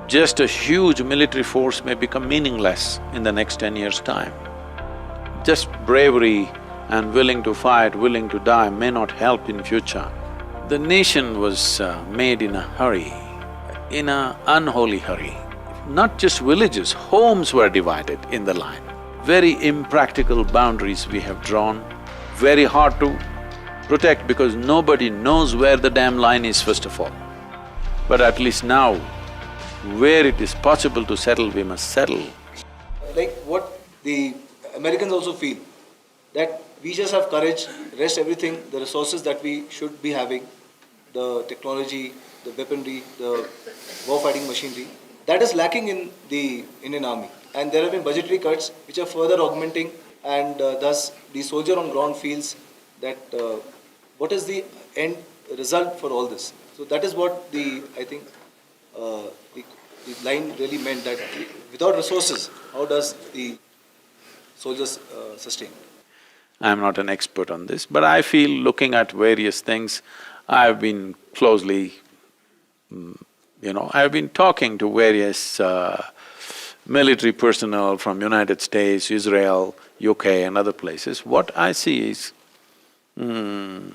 Just a huge military force may become meaningless in the next 10 years' time. Just bravery and willing to fight, willing to die may not help in future. The nation was made in a hurry, in an unholy hurry. Not just villages, homes were divided in the line. Very impractical boundaries we have drawn, very hard to protect because nobody knows where the damn line is first of all. But at least now, where it is possible to settle, we must settle. Like what the Americans also feel, that we just have courage, rest everything, the resources that we should be having, the technology, the weaponry, the war-fighting machinery, that is lacking in the Indian Army. And there have been budgetary cuts which are further augmenting, and thus the soldier on ground feels that what is the end result for all this. So that is what I think the line really meant, that without resources, how does the soldiers sustain? I'm not an expert on this, but I feel looking at various things, I've been closely, I've been talking to various military personnel from United States, Israel, UK and other places. What I see is, and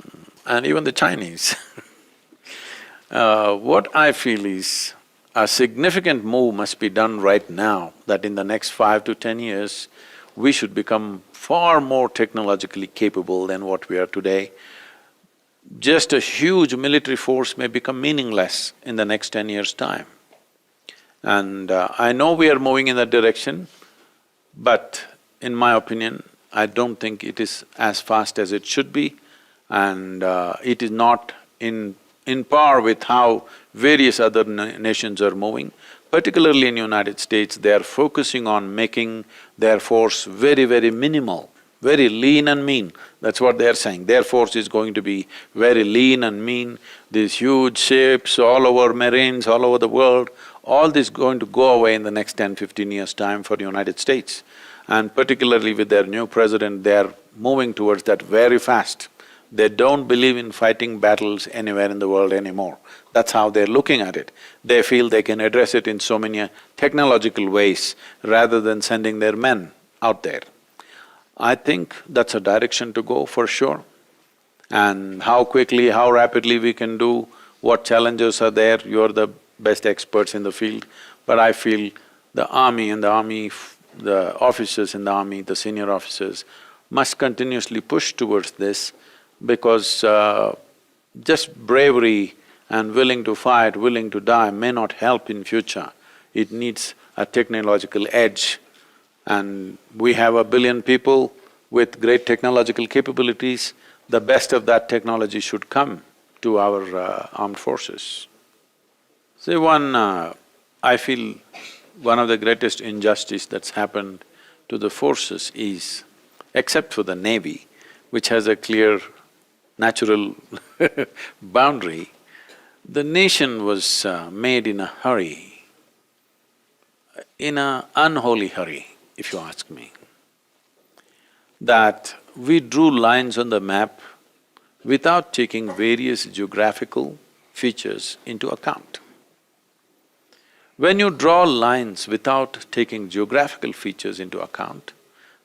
even the Chinese what I feel is a significant move must be done right now, that in the next 5 to 10 years, we should become far more technologically capable than what we are today. Just a huge military force may become meaningless in the next 10 years' time. And I know we are moving in that direction, but in my opinion, I don't think it is as fast as it should be, and it is not in par with how various other nations are moving. Particularly in United States, they are focusing on making their force very, very minimal, very lean and mean. That's what they are saying. Their force is going to be very lean and mean. These huge ships all over, marines all over the world, all this going to go away in the next 10-15 years' time for the United States. And particularly with their new president, they are moving towards that very fast. They don't believe in fighting battles anywhere in the world anymore. That's how they're looking at it. They feel they can address it in so many technological ways rather than sending their men out there. I think that's a direction to go for sure. And how quickly, how rapidly we can do, what challenges are there, you're the best experts in the field. But I feel the army and the officers in the army, the senior officers, must continuously push towards this, because just bravery and willing to fight, willing to die may not help in future. It needs a technological edge, and we have 1 billion people with great technological capabilities. The best of that technology should come to our armed forces. See, I feel one of the greatest injustice that's happened to the forces is, except for the Navy, which has a clear natural boundary, the nation was made in a hurry, in an unholy hurry, if you ask me. That we drew lines on the map without taking various geographical features into account. When you draw lines without taking geographical features into account,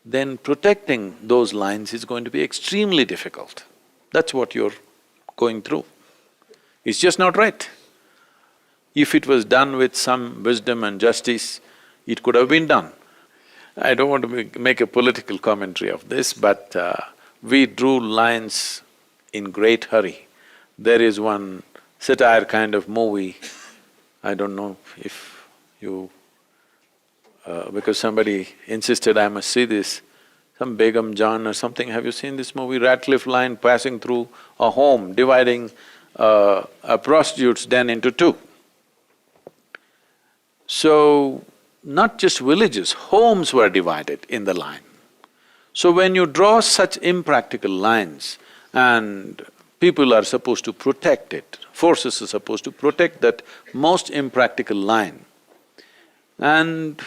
then protecting those lines is going to be extremely difficult. That's what you're going through. It's just not right. If it was done with some wisdom and justice, it could have been done. I don't want to make a political commentary of this, but we drew lines in great hurry. There is one satire kind of movie, I don't know if you… because somebody insisted I must see this, some Begum John or something, have you seen this movie? Ratcliffe line passing through a home, dividing a prostitute's den into two. So, not just villages, homes were divided in the line. So when you draw such impractical lines and people are supposed to protect it, forces are supposed to protect that most impractical line, and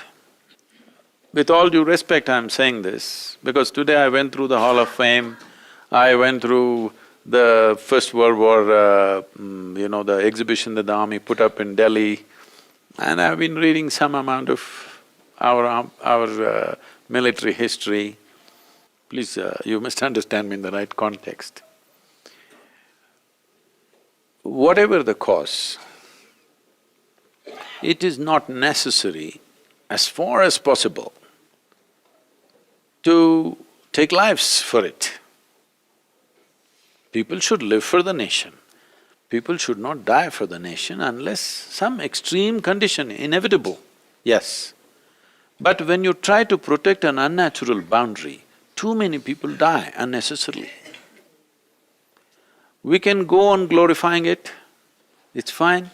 with all due respect I'm saying this, because today I went through the Hall of Fame, I went through the First World War, the exhibition that the army put up in Delhi. And I've been reading some amount of our military history. Please, you must understand me in the right context. Whatever the cause, it is not necessary, as far as possible, to take lives for it. People should live for the nation. People should not die for the nation unless some extreme condition, inevitable, yes. But when you try to protect an unnatural boundary, too many people die unnecessarily. We can go on glorifying it, it's fine.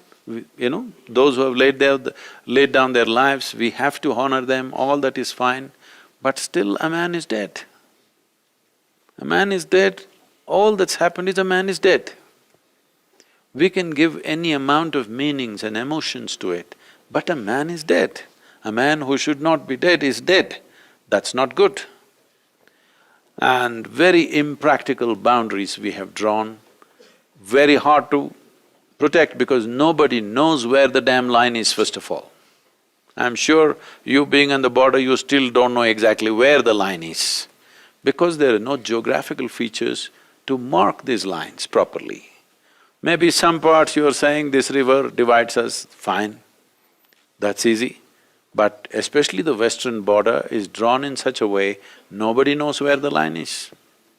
Those who have laid down their lives, we have to honor them, all that is fine. But still a man is dead. A man is dead, all that's happened is a man is dead. We can give any amount of meanings and emotions to it, but a man is dead. A man who should not be dead is dead. That's not good. And very impractical boundaries we have drawn, very hard to protect because nobody knows where the damn line is, first of all. I'm sure you being on the border, you still don't know exactly where the line is, because there are no geographical features to mark these lines properly. Maybe some parts you are saying this river divides us, fine, that's easy. But especially the western border is drawn in such a way, nobody knows where the line is.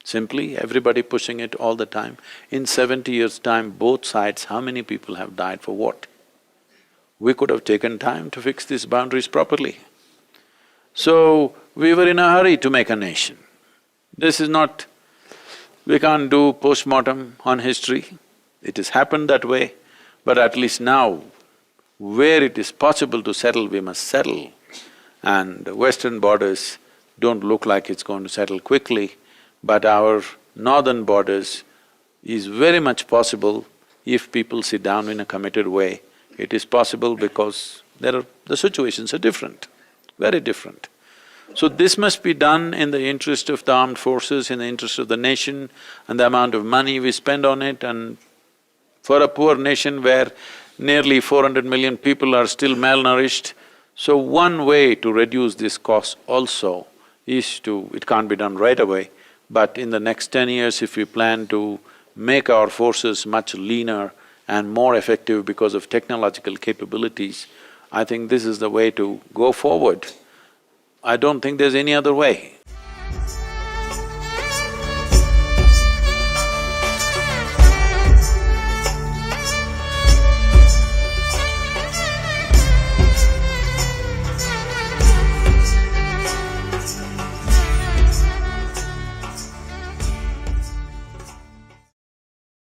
Simply everybody pushing it all the time. In 70 years' time, both sides, how many people have died for what? We could have taken time to fix these boundaries properly. So, we were in a hurry to make a nation. This is not… we can't do post-mortem on history. It has happened that way, but at least now, where it is possible to settle, we must settle. And western borders don't look like it's going to settle quickly, but our northern borders is very much possible if people sit down in a committed way. It is possible because the situations are different, very different. So this must be done in the interest of the armed forces, in the interest of the nation, and the amount of money we spend on it. And for a poor nation where nearly 400 million people are still malnourished, so one way to reduce this cost also is to… it can't be done right away, but in the next 10 years if we plan to make our forces much leaner and more effective because of technological capabilities, I think this is the way to go forward. I don't think there's any other way.